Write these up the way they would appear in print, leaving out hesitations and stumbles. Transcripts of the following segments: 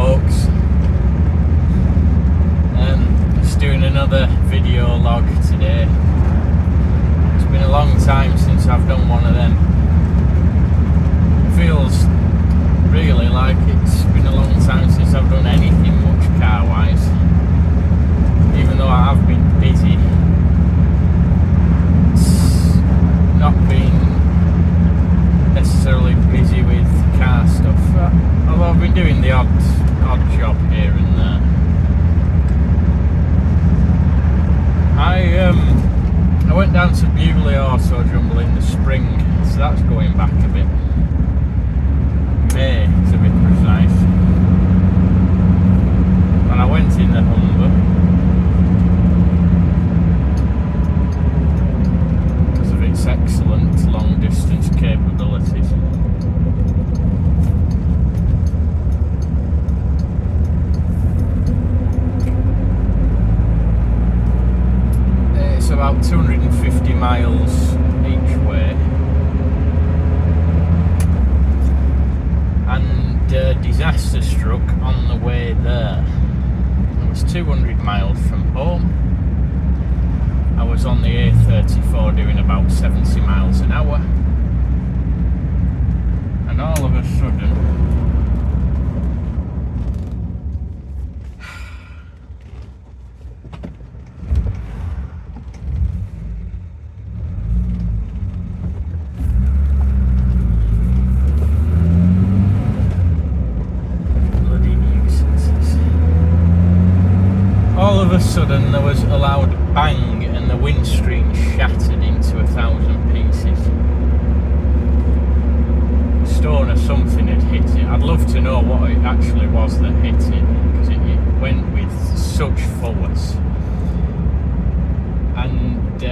folks. Just doing another video log today. It's been a long time since I've done one of them. It feels really like it's been a long time since I've done anything much car wise, even though I have been busy. It's not been necessarily busy with car stuff, although I've been doing the odd job here and there. I went down to Bewley Auto Jumble in the spring, so that's going back a bit. May, to be precise. And I went in the Humber because of its excellent long distance capabilities. It's about 250 miles each way. And disaster struck on the way there. I was 200 miles from home. I was on the A34 doing about 70 miles an hour. And all of a sudden, there was a loud bang and the windscreen shattered into 1,000 pieces. A stone or something had hit it. I'd love to know what it actually was that hit it, because it went with such force. And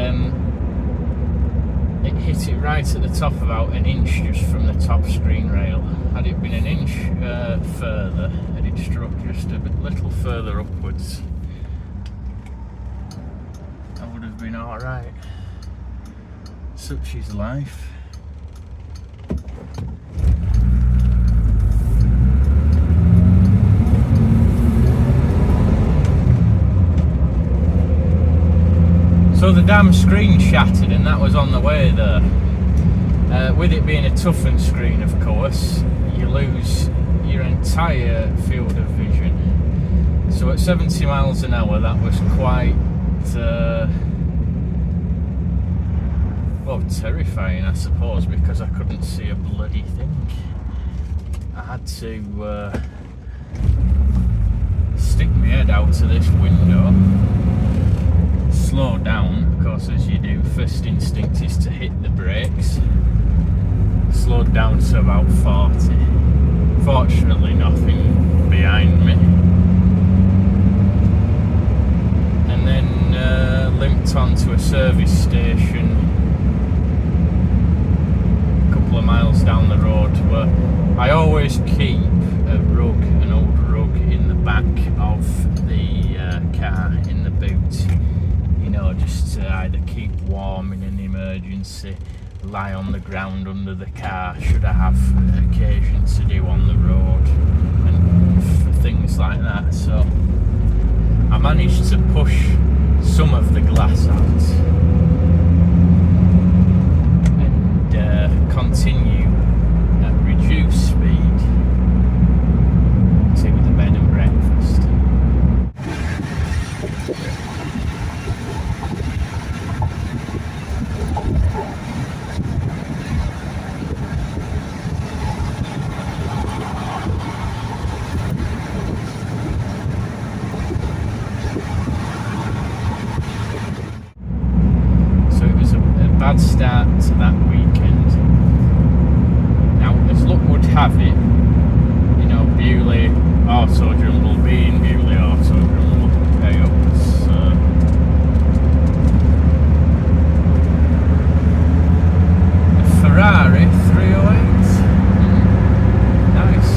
it hit it right at the top, about an inch just from the top screen rail. Had it been an inch further, had it struck just a little further upwards, been alright. Such is life. So the damn screen shattered, and that was on the way there. With it being a toughened screen, of course, you lose your entire field of vision. So at 70 miles an hour, that was quite well, terrifying, I suppose, because I couldn't see a bloody thing. I had to stick my head out to this window, slow down, of course, as you do. First instinct is to hit the brakes. Slowed down to about 40. Fortunately, nothing behind me. And then limped onto a service station of miles down the road, where I always keep an old rug in the back of the car, in the boot, you know, just to either keep warm in an emergency, lie on the ground under the car should I have occasion to do on the road, and for things like that. So I managed to push some of the glass out and continue at reduced speed to the bed and breakfast. So it was a bad start to that weekend. Now, as luck would have it, you know, Bewley Auto Jumble being Bewley Auto Jumble, there you go. A Ferrari 308. Nice.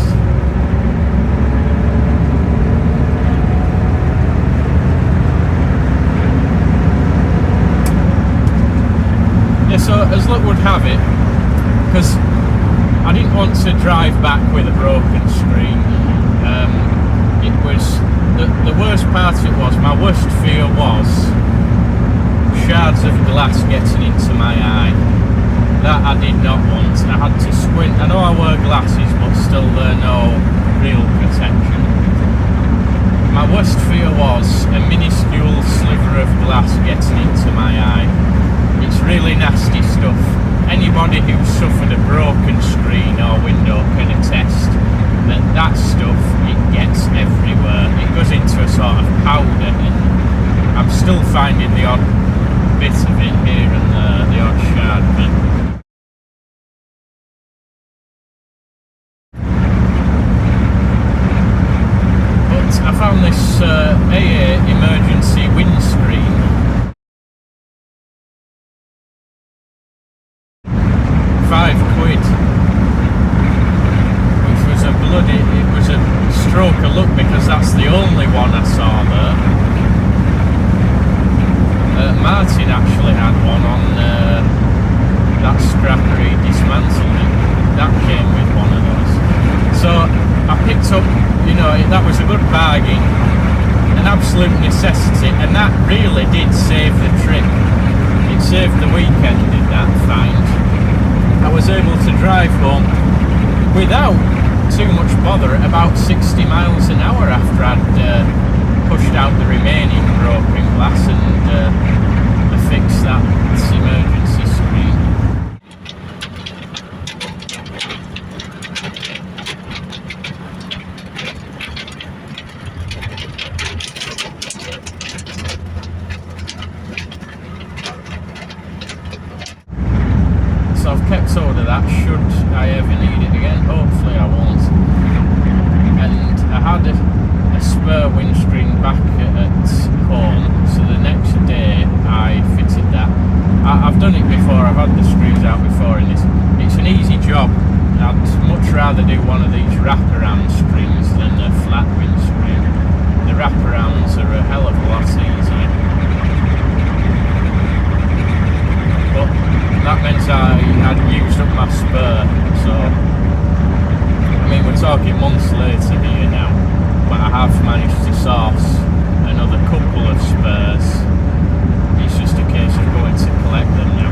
Yeah, so as luck would have it, because I didn't want to drive back with a broken screen. my worst fear was shards of glass getting into my eye. That I did not want. I had to squint. I know I wear glasses, but still they're no real protection. My worst fear was a minuscule sliver of glass getting into my eye. It's really nasty stuff. Anybody who's suffered a broken screen or window can attest that that stuff, it gets everywhere. It goes into a sort of powder, and I'm still finding the odd bit of it here and there, the odd shard of it. I found this AA emergency windscreen. £5, which was it was a stroke of luck because that's the only one I saw there. Martin actually had one on that scrapper he dismantled it. That came with one of those. So I picked up, that was a good bargain, an absolute necessity, and that really did save the trip. It saved the weekend, did that find. I was able to drive home without too much bother at about 60 miles an hour after I'd pushed out the remaining broken glass and fixed that emergency screen. So I've kept hold of that should I ever need it again. Hopefully I won't. And I had a spare windscreen back at home, so the next day I fitted that. I've done it before, I've had the screws out before in this. It's an easy job. I'd much rather do one of these wraparound screens than a flat windscreen. The wraparounds are a hell of a lot easier. But that meant I'd used up my spare, so I mean we're talking months later here now, but I have managed to source another couple of spares. It's just a case of going to collect them now.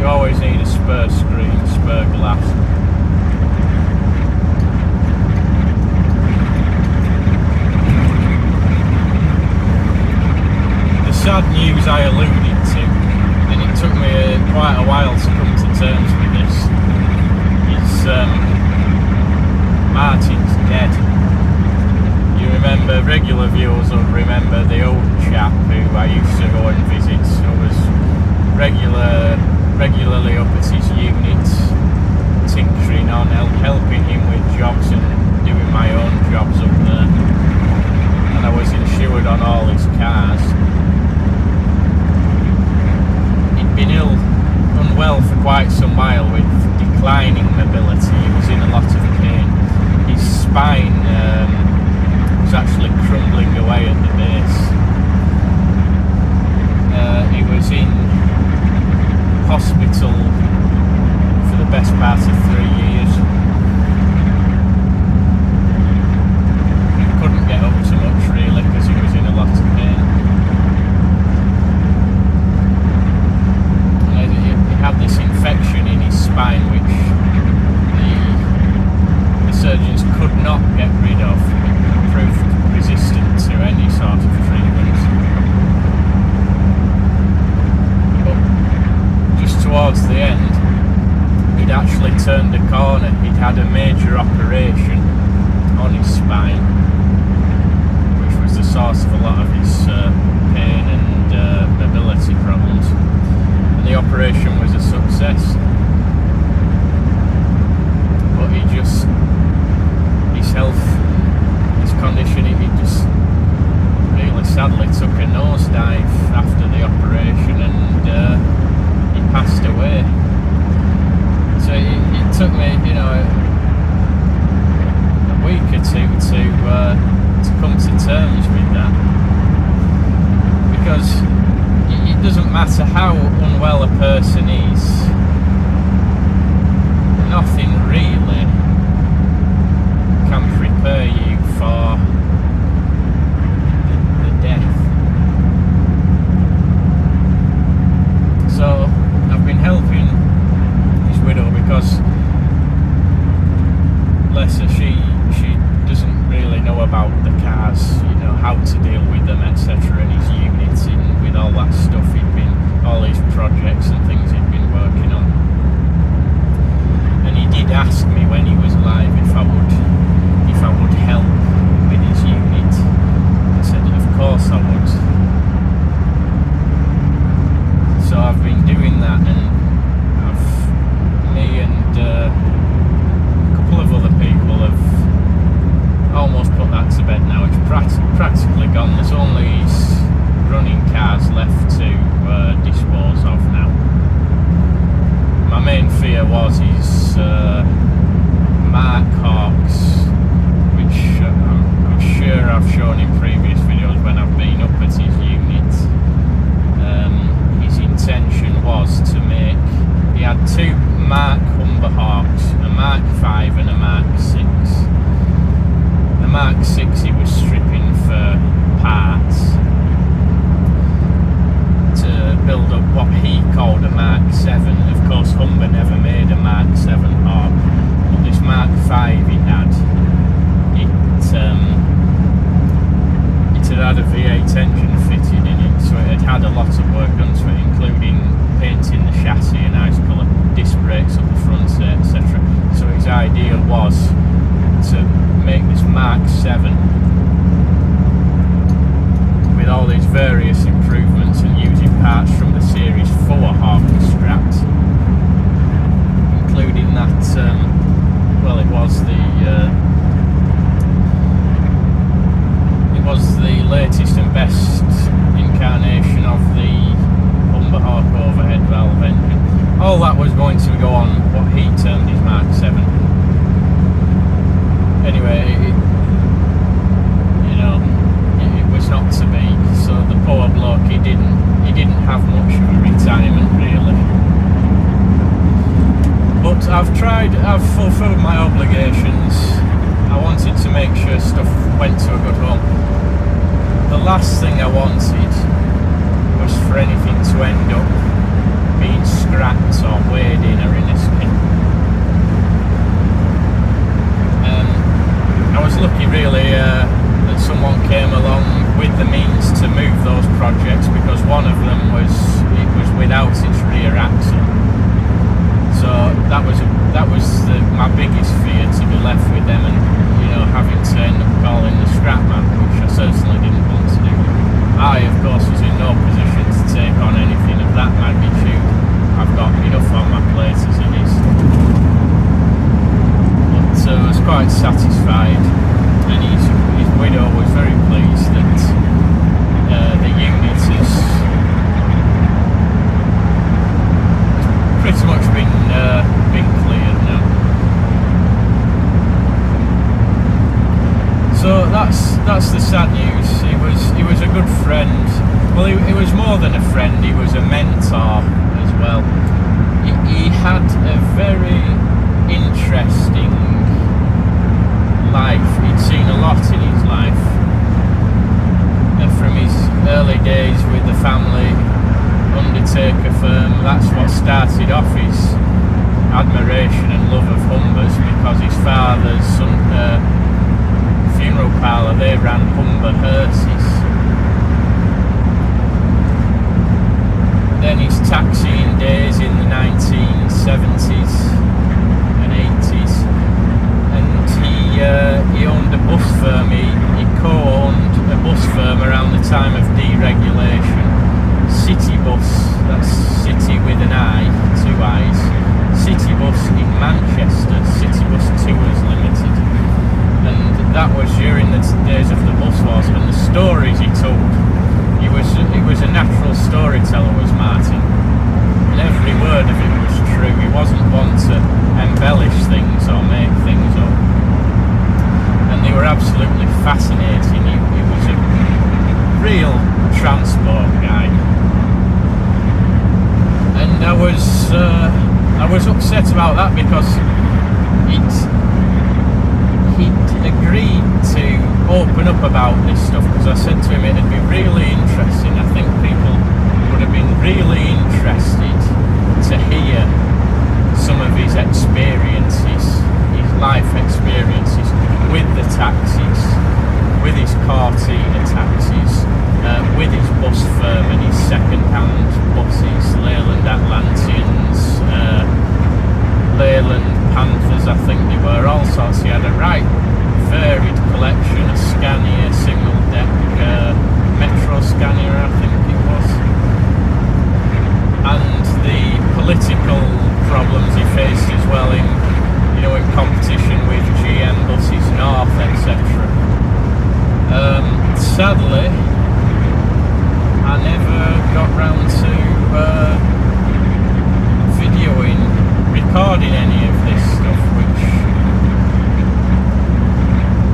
Always need a spare screen, spare glass. The sad news I alluded to, and it took me quite a while to come to terms with this, is Martin's dead. You remember, regular viewers will remember the old chap who I used to go and visit, who was regularly up at his unit, tinkering on, helping him with jobs and doing my own jobs up there. And I was insured on all his cars. He'd been unwell for quite some while with declining mobility. He was in a lot of pain. His spine was actually crumbling away at the base. He was in hospital for the best part of 3 years. He couldn't get up to much really because he was in a lot of pain. And he had this infection in his spine which the surgeons could not get rid of. It proved resistant to any sort of treatment. Towards the end, he'd actually turned the cars, you know, how to deal with them, etc., and his units in with all that stuff all his projects and things he'd been working on. And he did ask me when he was alive if I would help with his unit. I said, of course I would. So I've been doing that, and me and a couple of other people have almost put that to bed now. It's practically gone. There's only his running cars left to dispose of now. My main fear was his Mark Hawks, which I'm sure I've shown in previous videos when I've been up at his unit. His intention was to make, he had two Mark Humber Hawks, a Mark 5 and a Mark 6. The Mark 6 he was stripping for parts to build up what he called a Mark 7. Of course, Humber never made a Mark 7 Hawk, but this Mark 5 he had, it had a V8 engine fitted in it, so it had a lot of work done to it, including painting the chassis a nice colour, disc brakes up the front, etc. So his idea was to make this Mark 7 with all these various improvements and using parts from the Series 4 Hawk scrapped, including that, well, it was the latest and best incarnation of the Humber Hawk overhead valve engine. All that was going to go on what he termed his Mark 7. Anyway, it was not to be. So the poor bloke, he didn't have much of a retirement really. But I've fulfilled my obligations. I wanted to make sure stuff went to a good home. The last thing I wanted was for anything to end up being scrapped or weighed in or in a skip. I was lucky really that someone came along with the means to move those projects, because one of them was without its rear axle. So that was my biggest fear, to be left with them and having to end up calling the scrap man, which I certainly didn't want to do. I, of course, was in no position to take on anything of that magnitude. I've got enough on my plate as it is. But I was quite satisfied, and his widow was very pleased that the unit is pretty much been cleared now. So that's the sad news. He was a good friend. Well, he was more than a friend. He was a mentor as well. He had a very interesting life. He'd seen a lot in his life. From his early days with the family undertaker firm, that's what started off his admiration and love of Humbers, because his father's funeral parlour, they ran Humber hearses. Then his taxiing days in the 1970s and 80s, and he owned a bus firm. He co-owned a bus firm around the time of deregulation. City Bus, that's City with an I, two I's. City Bus in Manchester, City Bus Tours Limited. And that was during the days of the bus wars, and the stories he told, he was a natural storyteller, was Martin, and every word of it was true. He wasn't one to embellish things or make things up, and they were absolutely fascinating. He was a real transport guy, and I was upset about that, because he'd agreed to open up about this stuff, because I said to him it'd be really interesting. I think people would have been really interested to hear some of his experiences, his life experiences with the taxis, with I think they were, all sorts. He had a right varied collection, a Scania, single deck, Metro Scania I think it was, and the political problems he faced as well in, you know, in competition with GM Buses North, etc. Sadly, I never got round to videoing, recording any of this stuff, which,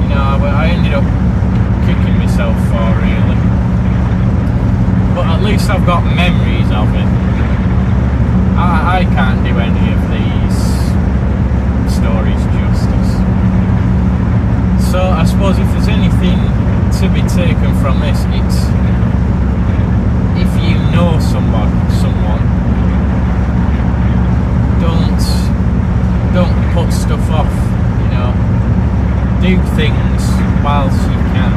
you know, I ended up kicking myself for, really. But at least I've got memories of it. I can't do any of these stories justice. So I suppose if there's anything to be taken from this, it's if you know someone, don't put stuff off, you know. Do things whilst you can.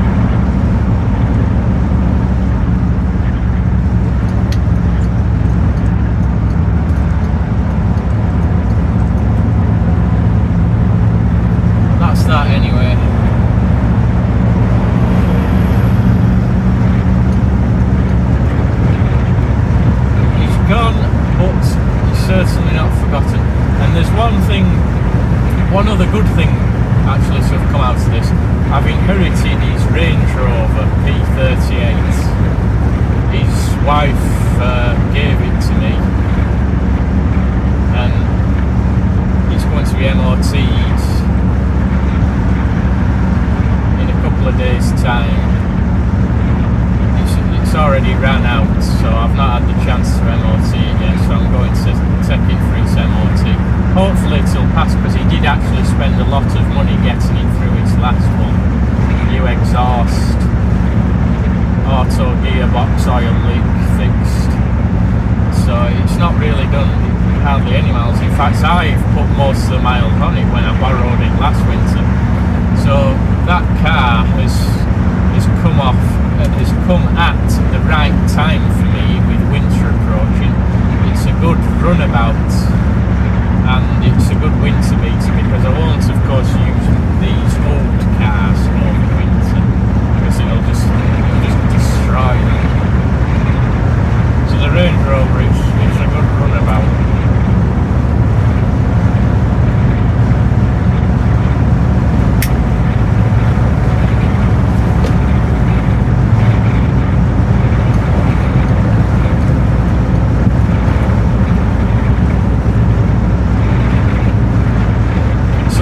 That's that anyway. He's gone, but he's certainly not forgotten. And there's one other good thing actually to have come out of this. I've inherited his Range Rover P38. His wife gave it to me, and it's going to be MOT'd in a couple of days' time. It's already ran out, so I've not had the chance to MOT it yet, so I'm going to take it for its MOT. Hopefully it'll pass, because he did actually spend a lot of money getting it through its last one. New exhaust, auto gearbox oil leak fixed, so it's not really done hardly any miles. In fact, I've put most of the miles on it when I borrowed it last winter. So that car has come at the right time for me with winter approaching. It's a good runabout, and it's a good winter meter, because I won't of course use these old cars over winter, because it'll just destroy them. So the Range Rover, it's a good runabout.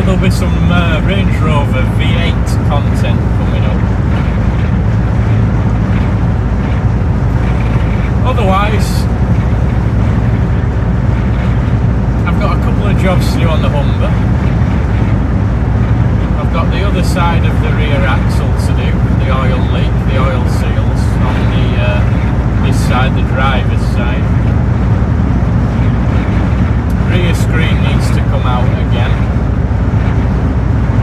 There'll be some Range Rover V8 content coming up. Otherwise, I've got a couple of jobs to do on the Humber. I've got the other side of the rear axle to do, the oil leak, the oil seals on this side, the driver's side. Rear screen needs to come out again,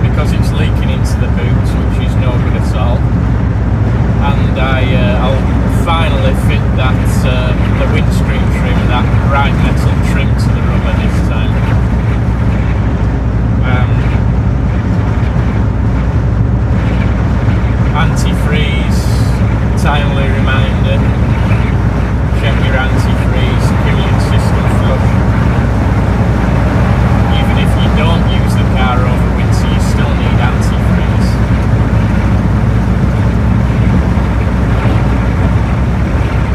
because it's leaking into the boots, which is no good at all. And I'll finally fit that the windscreen trim, that bright metal trim, to the rubber this time. Antifreeze, timely reminder, check your antifreeze, cooling system flush. Even if you don't use the car over winter, you still need antifreeze.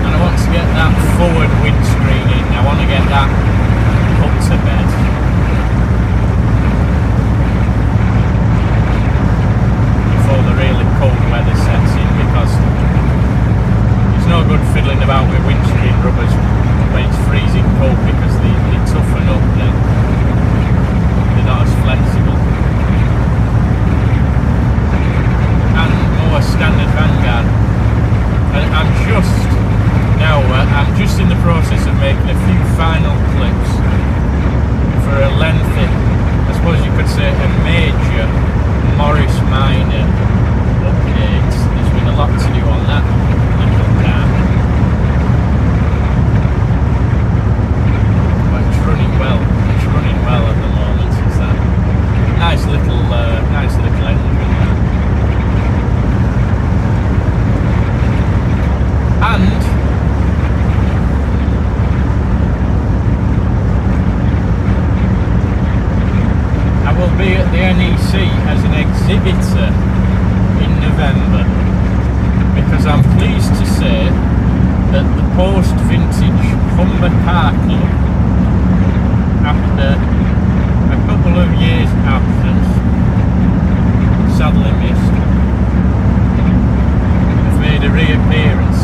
And I want to get that forward windscreen in. I want to get that put to bed. Before the really cold weather sets in, because it's no good fiddling about with windscreen rubbers when car club after a couple of years absence, sadly missed, have made a reappearance.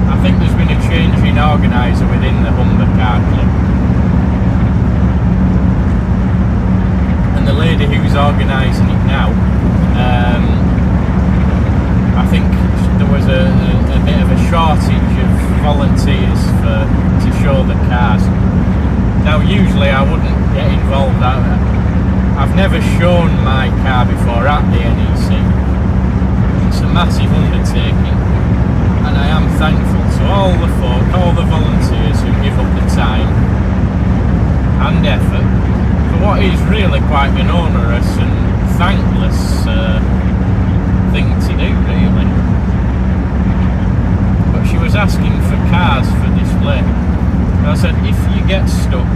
I think there's been a change in organiser within the Humber Car Club, and the lady who's organising it now, I think there was a bit of a shortage of volunteers to show the cars. Now usually I wouldn't get involved. I've never shown my car before at the NEC. It's a massive undertaking, and I am thankful to all the folk, all the volunteers who give up the time and effort for what is really quite an onerous and thankless thing to do, really. But she was asking for cars for display, and I said, if you get stuck,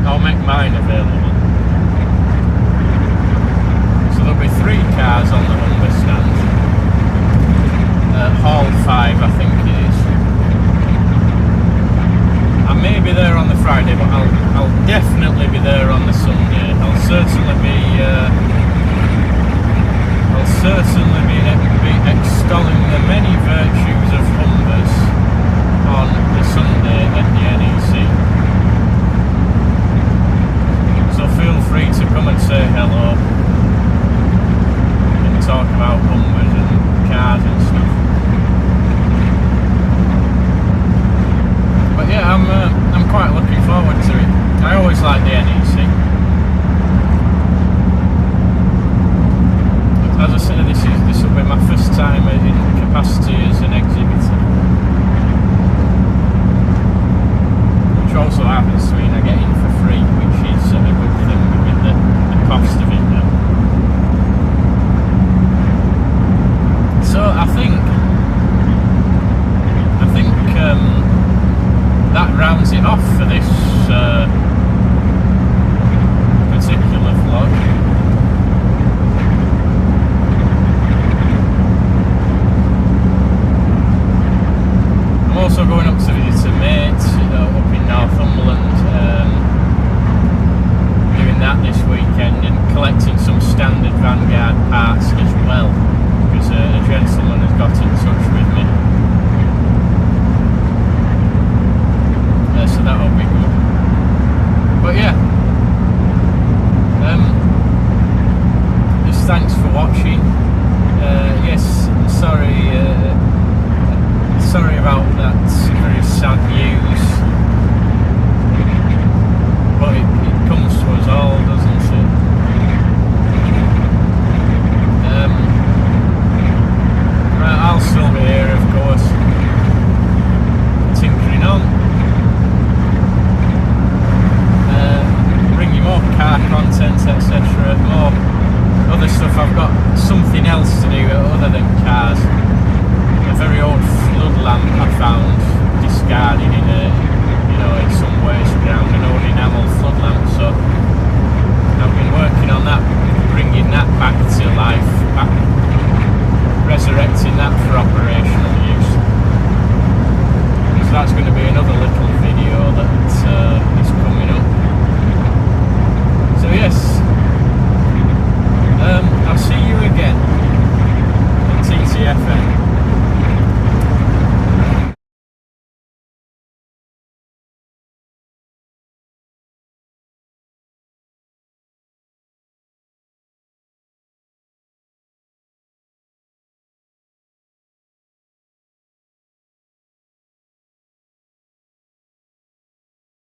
I'll make mine available. So there'll be 3 cars on the Humber stand. Hall 5, I think it is. I may be there on the Friday, but I'll definitely be there on the Sunday. I'll certainly be extolling the many virtues of Humbers on the Sunday at the NEC. So feel free to come and say hello and talk about Humbers and cars and stuff. But yeah, I'm quite looking forward to it. I always like the NEC. As I say, this will be my first time in capacity as an exhibitor, which also happens to mean I